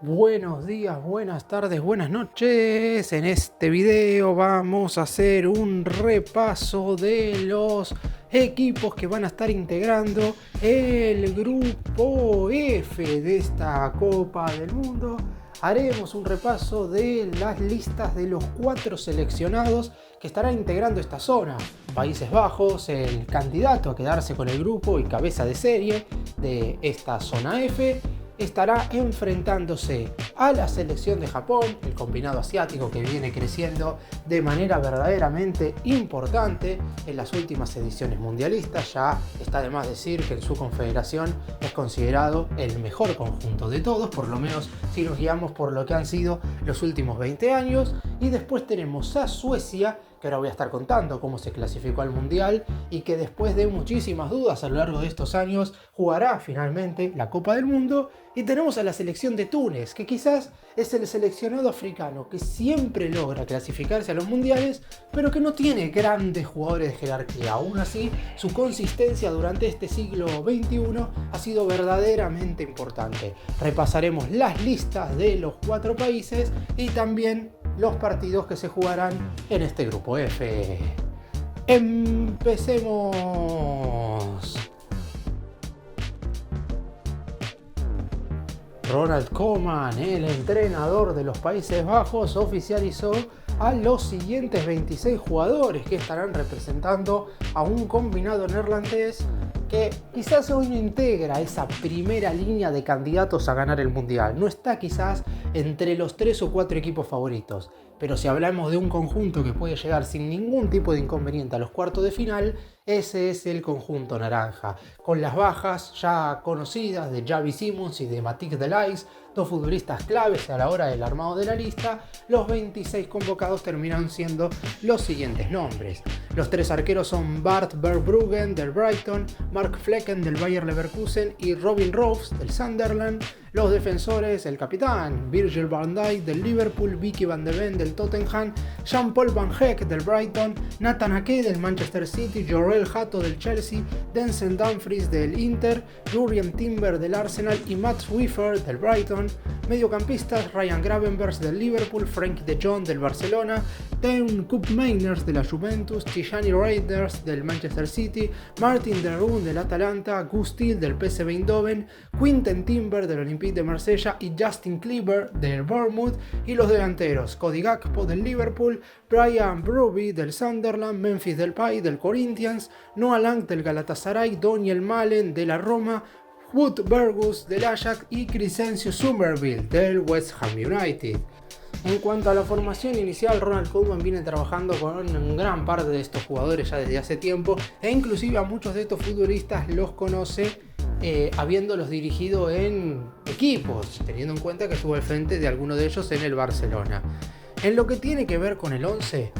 Buenos días, buenas tardes, buenas noches. En este video vamos a hacer un repaso de los equipos que van a estar integrando el grupo F de esta Copa del Mundo. Haremos un repaso de las listas de los 4 seleccionados que estarán integrando esta zona. Países Bajos, el candidato a quedarse con el grupo y cabeza de serie de esta zona F, estará enfrentándose a la selección de Japón, el combinado asiático que viene creciendo de manera verdaderamente importante en las últimas ediciones mundialistas. Ya está de más decir que en su confederación es considerado el mejor conjunto de todos, por lo menos si nos guiamos por lo que han sido los últimos 20 años. Y después tenemos a Suecia, que ahora voy a estar contando cómo se clasificó al Mundial y que después de muchísimas dudas a lo largo de estos años jugará finalmente la Copa del Mundo. Y tenemos a la selección de Túnez, que quizás es el seleccionado africano que siempre logra clasificarse a los mundiales, pero que no tiene grandes jugadores de jerarquía. Aún así, su consistencia durante este siglo XXI ha sido verdaderamente importante. Repasaremos las listas de los 4 países y también los partidos que se jugarán en este grupo F. ¡Empecemos! Ronald Koeman, el entrenador de los Países Bajos, oficializó a los siguientes 26 jugadores que estarán representando a un combinado neerlandés que quizás hoy no integra esa primera línea de candidatos a ganar el Mundial. No está quizás entre los 3 o 4 equipos favoritos, pero si hablamos de un conjunto que puede llegar sin ningún tipo de inconveniente a los cuartos de final, ese es el conjunto naranja, con las bajas ya conocidas de Xavi Simons y de Matthijs de Ligt, 2 futbolistas claves a la hora del armado de la lista. Los 26 convocados terminan siendo los siguientes nombres. Los 3 arqueros son Bart Verbruggen del Brighton, Mark Flekken del Bayer Leverkusen y Robin Roos del Sunderland. Los defensores, el capitán Virgil van Dijk del Liverpool, Vicky van de Ven del Tottenham, Jean-Paul Van Heck del Brighton, Nathan Ake del Manchester City, Jorrel Hato del Chelsea, Denzel Dumfries del Inter, Jurrien Timber del Arsenal y Matt Swiffer del Brighton. Mediocampistas, Ryan Gravenberch del Liverpool, Frenkie de Jong del Barcelona, Teun Koopmeiners de la Juventus, Tijani Reinders del Manchester City, Martin de Roon del Atalanta, Guus Til del PSV Eindhoven, Quinten Timber del Olympique de Marsella y Justin Kluivert del Bournemouth. Y los delanteros, Cody Gakpo del Liverpool, Brian Brobbey del Sunderland, Memphis Depay del Corinthians, Noah Lang del Galatasaray, Daniel Malen de la Roma, Wout Burgos del Ajax y Crescencio Summerville del West Ham United. En cuanto a la formación inicial, Ronald Koeman viene trabajando con gran parte de estos jugadores ya desde hace tiempo, e inclusive a muchos de estos futbolistas los conoce habiéndolos dirigido en equipos, teniendo en cuenta que estuvo al frente de alguno de ellos en el Barcelona. En lo que tiene que ver con el 11,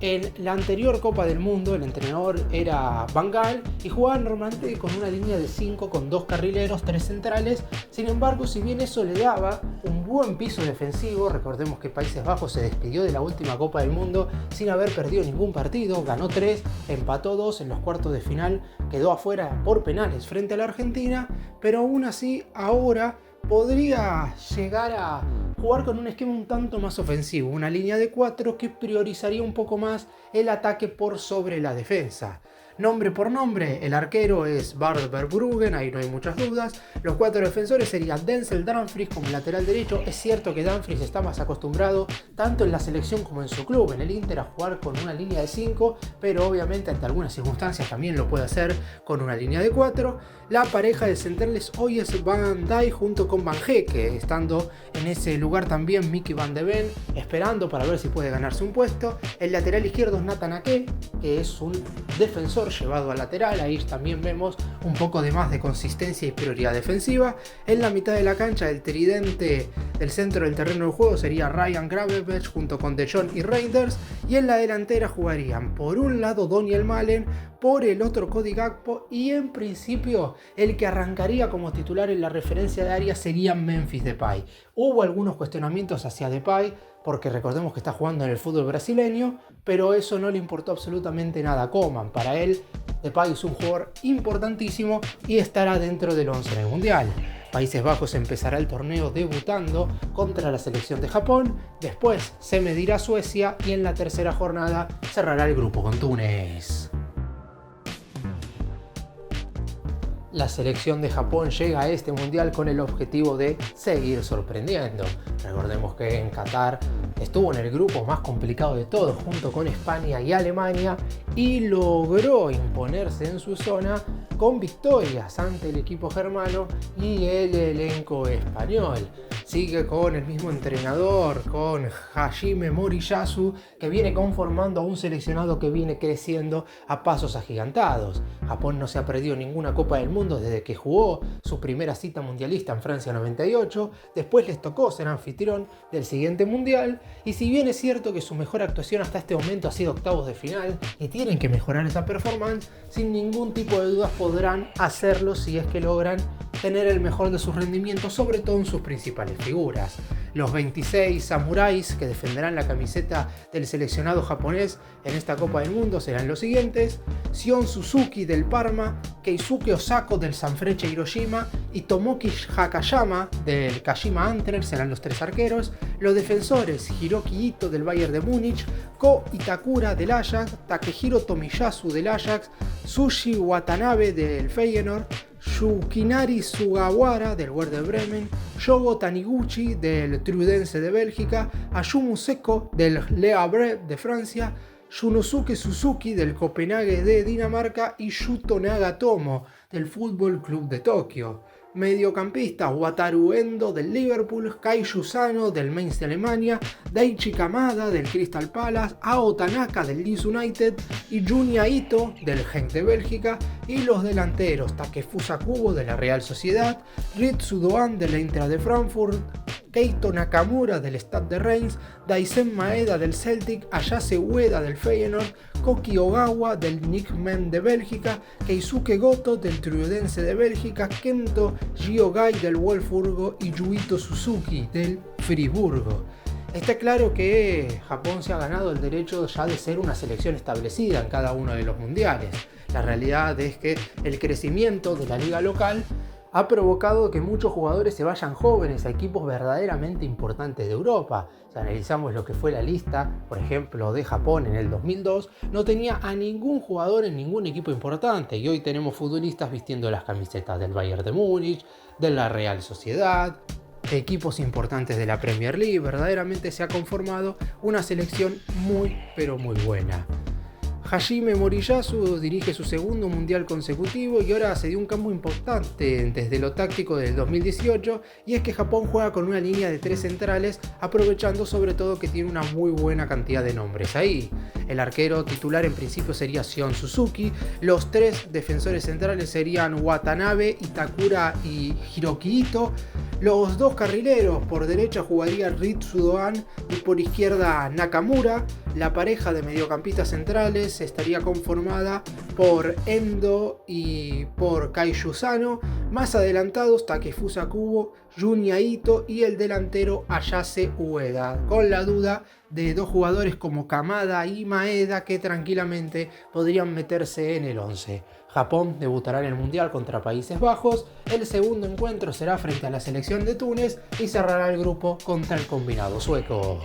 en la anterior Copa del Mundo el entrenador era Van Gaal y jugaba normalmente con una línea de 5 con 2 carrileros, 3 centrales. Sin embargo, si bien eso le daba un buen piso defensivo, recordemos que Países Bajos se despidió de la última Copa del Mundo sin haber perdido ningún partido, ganó 3, empató 2 en los cuartos de final, quedó afuera por penales frente a la Argentina, pero aún así ahora podría llegar a jugar con un esquema un tanto más ofensivo, una línea de 4 que priorizaría un poco más el ataque por sobre la defensa. Nombre por nombre, el arquero es Bart Verbruggen, ahí no hay muchas dudas. Los 4 defensores serían Denzel Dumfries como lateral derecho. Es cierto que Dumfries está más acostumbrado tanto en la selección como en su club, en el Inter, a jugar con una línea de 5, pero obviamente ante algunas circunstancias también lo puede hacer con una línea de 4. La pareja de centrales hoy es Van Dijk junto con Van Heck, estando en ese lugar también Mickey van de Ven, esperando para ver si puede ganarse un puesto. El lateral izquierdo es Nathan Ake, que es un defensor llevado al lateral. Ahí también vemos un poco de más de consistencia y prioridad defensiva. En la mitad de la cancha, el tridente del centro del terreno de juego sería Ryan Gravenberch junto con De Jong y Reinders, y en la delantera jugarían por un lado Daniel Malen, por el otro Cody Gakpo, y en principio el que arrancaría como titular en la referencia de área sería Memphis Depay. Hubo algunos cuestionamientos hacia Depay porque recordemos que está jugando en el fútbol brasileño, pero eso no le importó absolutamente nada a Koeman. Para él, Depay es un jugador importantísimo y estará dentro del 11 en el Mundial. Países Bajos empezará el torneo debutando contra la selección de Japón, después se medirá Suecia y en la tercera jornada cerrará el grupo con Túnez. La selección de Japón llega a este mundial con el objetivo de seguir sorprendiendo. Recordemos que en Qatar estuvo en el grupo más complicado de todos junto con España y Alemania y logró imponerse en su zona con victorias ante el equipo germano y el elenco español. Sigue con el mismo entrenador, con Hajime Moriyasu, que viene conformando a un seleccionado que viene creciendo a pasos agigantados. Japón no se ha perdido ninguna Copa del Mundo desde que jugó su primera cita mundialista en Francia 98, después les tocó ser anfitrión del siguiente mundial, y si bien es cierto que su mejor actuación hasta este momento ha sido octavos de final y tienen que mejorar esa performance, sin ningún tipo de dudas podrán hacerlo si es que logran tener el mejor de sus rendimientos, sobre todo en sus principales figuras. Los 26 samuráis que defenderán la camiseta del seleccionado japonés en esta Copa del Mundo serán los siguientes: Sion Suzuki del Parma, Keisuke Osako del Sanfrecce Hiroshima y Tomoki Hakayama del Kashima Antlers serán los tres arqueros. Los defensores: Hiroki Ito del Bayern de Múnich, Ko Itakura del Ajax, Takehiro Tomiyasu del Ajax, Tsuji Watanabe del Feyenoord, Yukinari Sugawara del Werder Bremen, Shogo Taniguchi del Trudense de Bélgica, Ayumu Seko del Le Havre de Francia, Yunosuke Suzuki del Copenhague de Dinamarca y Yuto Nagatomo del Fútbol Club de Tokio. Mediocampistas: Wataru Endo del Liverpool, Kaiju Sano del Mainz de Alemania, Daichi Kamada del Crystal Palace, Ao Tanaka del Leeds United y Junya Ito del Genk de Bélgica. Y los delanteros: Takefusa Kubo de la Real Sociedad, Ritsu Doan del Eintracht de Frankfurt, Keito Nakamura del Stade de Reims, Daisen Maeda del Celtic, Ayase Ueda del Feyenoord, Koki Ogawa del Nickmen de Bélgica, Keisuke Goto del Trudense de Bélgica, Kento Gyogai del Wolfsburgo y Yuito Suzuki del Friburgo. Está claro que Japón se ha ganado el derecho ya de ser una selección establecida en cada uno de los mundiales. La realidad es que el crecimiento de la liga local ha provocado que muchos jugadores se vayan jóvenes a equipos verdaderamente importantes de Europa. Si analizamos lo que fue la lista, por ejemplo, de Japón en el 2002, no tenía a ningún jugador en ningún equipo importante, y hoy tenemos futbolistas vistiendo las camisetas del Bayern de Múnich, de la Real Sociedad, equipos importantes de la Premier League. Verdaderamente se ha conformado una selección muy pero muy buena. Hajime Moriyasu dirige su segundo mundial consecutivo y ahora se dio un cambio importante desde lo táctico del 2018, y es que Japón juega con una línea de 3 centrales, aprovechando sobre todo que tiene una muy buena cantidad de nombres ahí. El arquero titular en principio sería Sion Suzuki, los 3 defensores centrales serían Watanabe, Itakura y Hiroki Ito. Los 2 carrileros: por derecha jugaría Ritsu Doan y por izquierda Nakamura. La pareja de mediocampistas centrales estaría conformada por Endo y por Kaiju Sano. Más adelantados: Takefusa Kubo, Junya Ito y el delantero Ayase Ueda, con la duda de 2 jugadores como Kamada y Maeda, que tranquilamente podrían meterse en el 11. Japón debutará en el Mundial contra Países Bajos, el segundo encuentro será frente a la selección de Túnez y cerrará el grupo contra el combinado sueco.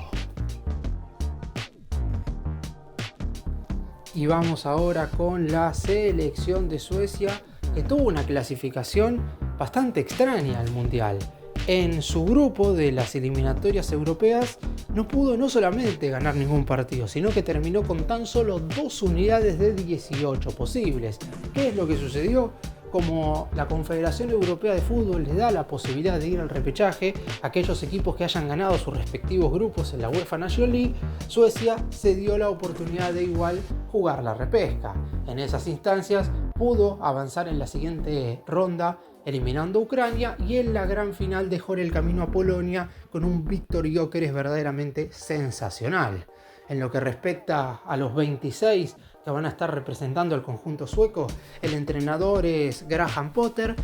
Y vamos ahora con la selección de Suecia, que tuvo una clasificación bastante extraña al Mundial. En su grupo de las eliminatorias europeas no pudo no solamente ganar ningún partido, sino que terminó con tan solo 2 unidades de 18 posibles. ¿Qué es lo que sucedió? Como la Confederación Europea de Fútbol le da la posibilidad de ir al repechaje a aquellos equipos que hayan ganado sus respectivos grupos en la UEFA National League, Suecia se dio la oportunidad de igual jugar la repesca. En esas instancias pudo avanzar en la siguiente ronda eliminando a Ucrania, y en la gran final dejó el camino a Polonia con un Viktor Gyökeres verdaderamente sensacional. En lo que respecta a los 26 que van a estar representando al conjunto sueco, el entrenador es Graham Potter,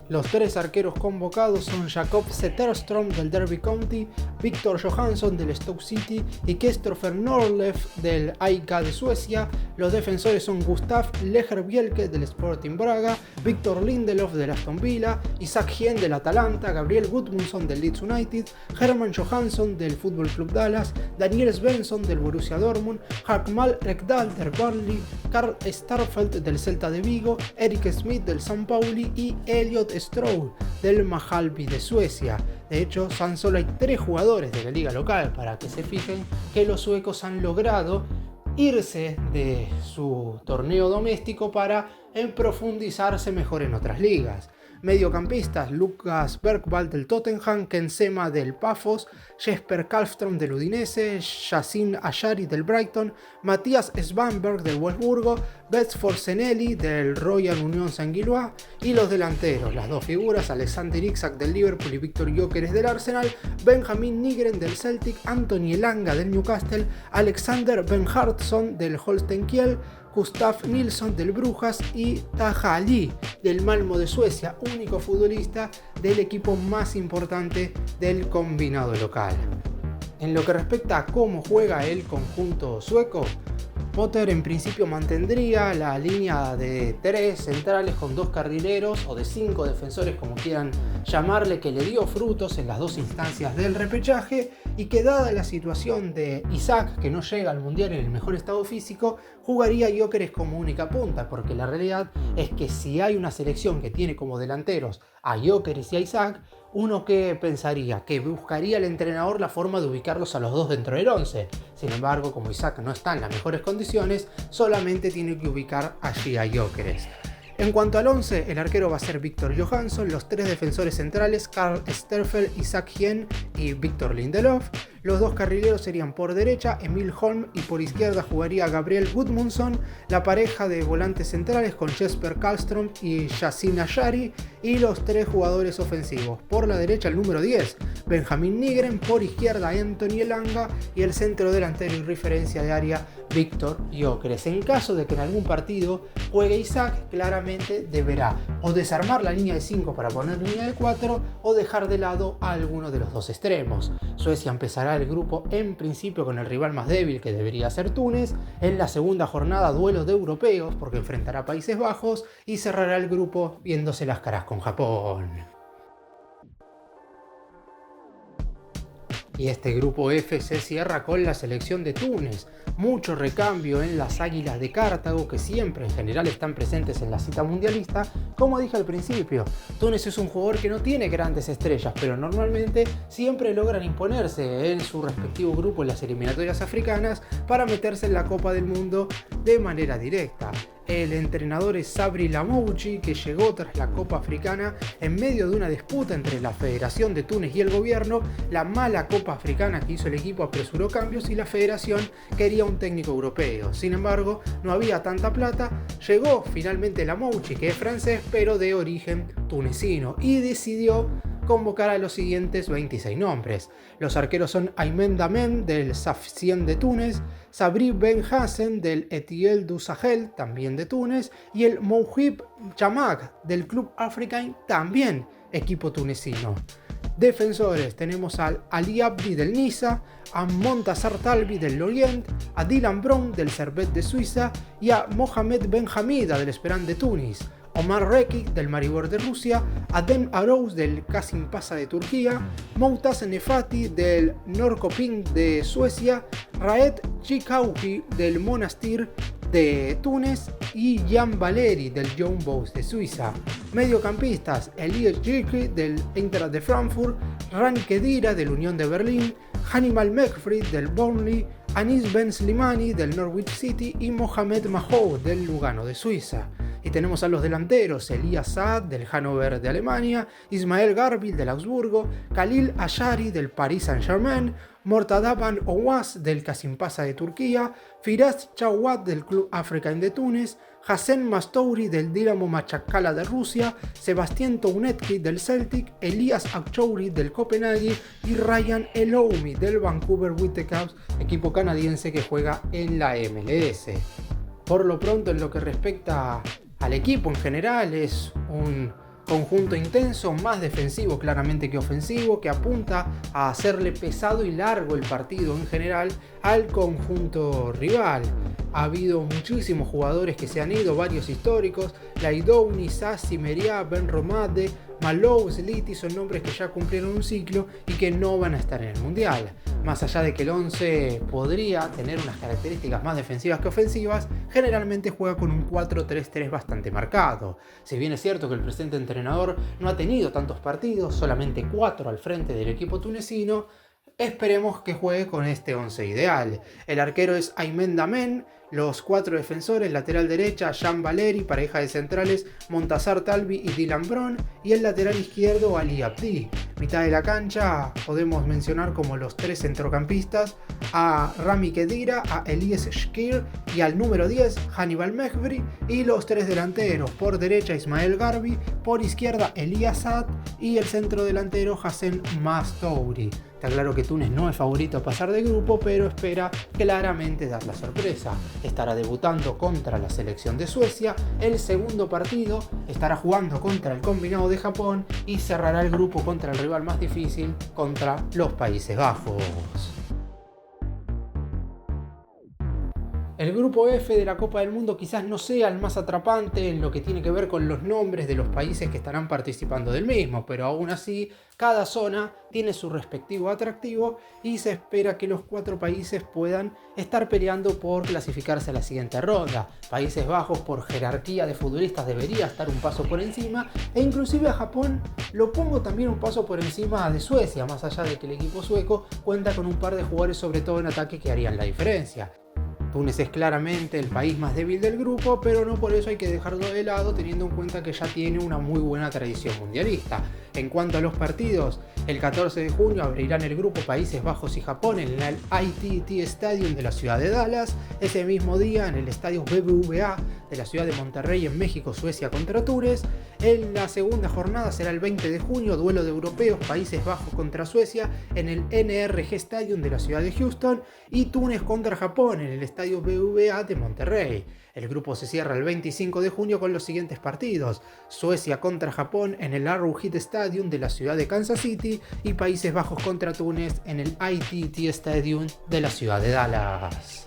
Los 3 arqueros convocados son Jakob Zetterström del Derby County, Victor Johansson del Stoke City y Kristoffer Norlef del AIK de Suecia. Los defensores son Gustav Leher-Bjelke del Sporting Braga, Victor Lindelof del Aston Villa, Isaac Hien del Atalanta, Gabriel Gudmundsson del Leeds United, Herman Johansson del Fútbol Club Dallas, Daniel Svensson del Borussia Dortmund, Harkmal Rekdal del Burnley, Karl Starfelt del Celta de Vigo, Erik Smith del San Pauli y Elliot Stroll del Mjällby de Suecia. De hecho, tan solo hay 3 jugadores de la liga local, para que se fijen que los suecos han logrado irse de su torneo doméstico para profundizarse mejor en otras ligas. Mediocampistas: Lukas Bergvall del Tottenham, Ken Sema del Pafos, Jesper Karlström del Udinese, Yacine Ayari del Brighton, Matías Svanberg del Wolfsburgo, Bedford Senelli del Royal Union Saint-Gilloise. Y los delanteros, las 2 figuras: Alexander Isak del Liverpool y Viktor Gyökeres del Arsenal, Benjamin Nygren del Celtic, Anthony Elanga del Newcastle, Alexander Bernhardsson del Holstein Kiel, Gustav Nilsson del Brujas y Taha Ali del Malmö de Suecia, único futbolista del equipo más importante del combinado local. En lo que respecta a cómo juega el conjunto sueco, Potter en principio mantendría la línea de 3 centrales con 2 carrileros o de 5 defensores, como quieran llamarle, que le dio frutos en las 2 instancias del repechaje, y que dada la situación de Isaac, que no llega al mundial en el mejor estado físico, jugaría Gyökeres como única punta, porque la realidad es que si hay una selección que tiene como delanteros a Gyökeres y a Isaac, uno que pensaría que buscaría el entrenador la forma de ubicarlos a los 2 dentro del 11. Sin embargo, como Isaac no está en las mejores condiciones, solamente tiene que ubicar allí a Gyökeres. En cuanto al 11, el arquero va a ser Victor Johansson, los 3 defensores centrales Karl Starfelt, Isaac Hien y Victor Lindelof. Los 2 carrileros serían por derecha Emil Holm y por izquierda jugaría Gabriel Gudmundsson. La pareja de volantes centrales con Jesper Karlström y Yacine Ayari. Y los 3 jugadores ofensivos: por la derecha el número 10, Benjamin Nygren; por izquierda Anthony Elanga; y el centro delantero y referencia de área Viktor Gyökeres. En caso de que en algún partido juegue Isaac, claramente deberá o desarmar la línea de 5 para poner línea de 4 o dejar de lado a alguno de los 2 extremos. Suecia empezará el grupo en principio con el rival más débil, que debería ser Túnez. En la segunda jornada, duelo de europeos, porque enfrentará a Países Bajos, y cerrará el grupo viéndose las caras con Japón. Y este grupo F se cierra con la selección de Túnez. Mucho recambio en las Águilas de Cartago, que siempre en general están presentes en la cita mundialista. Como dije al principio, Túnez es un jugador que no tiene grandes estrellas, pero normalmente siempre logran imponerse en su respectivo grupo en las eliminatorias africanas para meterse en la Copa del Mundo de manera directa. El entrenador es Sabri Lamouchi, que llegó tras la Copa Africana en medio de una disputa entre la Federación de Túnez y el gobierno. La mala Copa Africana que hizo el equipo apresuró cambios y la Federación quería un técnico europeo. Sin embargo, no había tanta plata. Llegó finalmente Lamouchi, que es francés pero de origen tunecino, y decidió convocar a los siguientes 26 nombres. Los arqueros son Aymen Damen del Sfaxien de Túnez, Sabri Ben Hassen del Etiel du Sahel, también de Túnez, y el Mouhib Chamak del Club Africain, también equipo tunecino. Defensores tenemos al Ali Abdi del Niza, a Montazar Talbi del Lorient, a Dylan Brown del Servette de Suiza y a Mohamed Ben Hamida del Esperand de Túnez. Omar Rekik del Maribor de Rusia, Adem Arous del Kasim Pasa de Turquía, Moutaz Nefati del Norrköping de Suecia, Raed Chikauki del Monastir de Túnez y Jan Valeri del Young Boys de Suiza. Mediocampistas: Elias Jirki del Eintracht de Frankfurt, Rani Khedira del Unión de Berlín, Hannibal Mekfrid del Burnley, Anis Ben Slimani del Norwich City y Mohamed Mahoud del Lugano de Suiza. Y tenemos a los delanteros: Elias Saad del Hannover de Alemania, Ismael Garbil del Augsburgo, Khalil Ayari del Paris Saint-Germain, Mortada Ban Ouaz del Kasim Pasa de Turquía, Firas Chawad del Club Africain de Túnez, Hassen Mastouri del Dinamo Machakkala de Rusia, Sebastián Tounetki del Celtic, Elias Akchouri del Copenhague y Ryan Eloumi del Vancouver Whitecaps, equipo canadiense que juega en la MLS. Por lo pronto, en lo que respecta al equipo en general, es un Conjunto intenso, más defensivo claramente que ofensivo, que apunta a hacerle pesado y largo el partido en general al conjunto rival. Ha habido muchísimos jugadores que se han ido, varios históricos: Laidouni, Sassi, Meriá, Ben Romade, Malou, Sliti, son nombres que ya cumplieron un ciclo y que no van a estar en el Mundial. Más allá de que el 11 podría tener unas características más defensivas que ofensivas, generalmente juega con un 4-3-3 bastante marcado. Si bien es cierto que el presente entrenador no ha tenido tantos partidos, solamente 4 al frente del equipo tunecino, esperemos que juegue con este 11 ideal. El arquero es Aymen Damen, los 4 defensores: lateral derecha Jean Valeri, pareja de centrales Montazar Talbi y Dylan Bron, y el lateral izquierdo Ali Abdi. Mitad de la cancha podemos mencionar como los 3 centrocampistas a Rami Khedira, a Elias Shkir y al número 10 Hannibal Mejbri, y los 3 delanteros: por derecha Ismael Garbi, por izquierda Elías Saad y el centro delantero Hassen Mastouri. Está claro que Túnez no es favorito a pasar de grupo, pero espera claramente dar la sorpresa. Estará debutando contra la selección de Suecia, el segundo partido estará jugando contra el combinado de Japón y cerrará el grupo contra el rival más difícil, contra los Países Bajos. El grupo F de la Copa del Mundo quizás no sea el más atrapante en lo que tiene que ver con los nombres de los países que estarán participando del mismo, pero aún así cada zona tiene su respectivo atractivo y se espera que los 4 países puedan estar peleando por clasificarse a la siguiente ronda. Países Bajos, por jerarquía de futbolistas, debería estar un paso por encima, e inclusive a Japón lo pongo también un paso por encima de Suecia, más allá de que el equipo sueco cuenta con un par de jugadores, sobre todo en ataque, que harían la diferencia. Túnez es claramente el país más débil del grupo, pero no por eso hay que dejarlo de lado, teniendo en cuenta que ya tiene una muy buena tradición mundialista. En cuanto a los partidos, el 14 de junio abrirán el grupo Países Bajos y Japón en el ITT Stadium de la ciudad de Dallas. Ese mismo día, en el estadio BBVA de la ciudad de Monterrey, en México, Suecia contra Túnez. En la segunda jornada será el 20 de junio, duelo de europeos, Países Bajos contra Suecia en el NRG Stadium de la ciudad de Houston, y Túnez contra Japón en el estadio BBVA de Monterrey. El grupo se cierra el 25 de junio con los siguientes partidos: Suecia contra Japón en el Arrowhead Stadium de la ciudad de Kansas City y Países Bajos contra Túnez en el ITT Stadium de la ciudad de Dallas.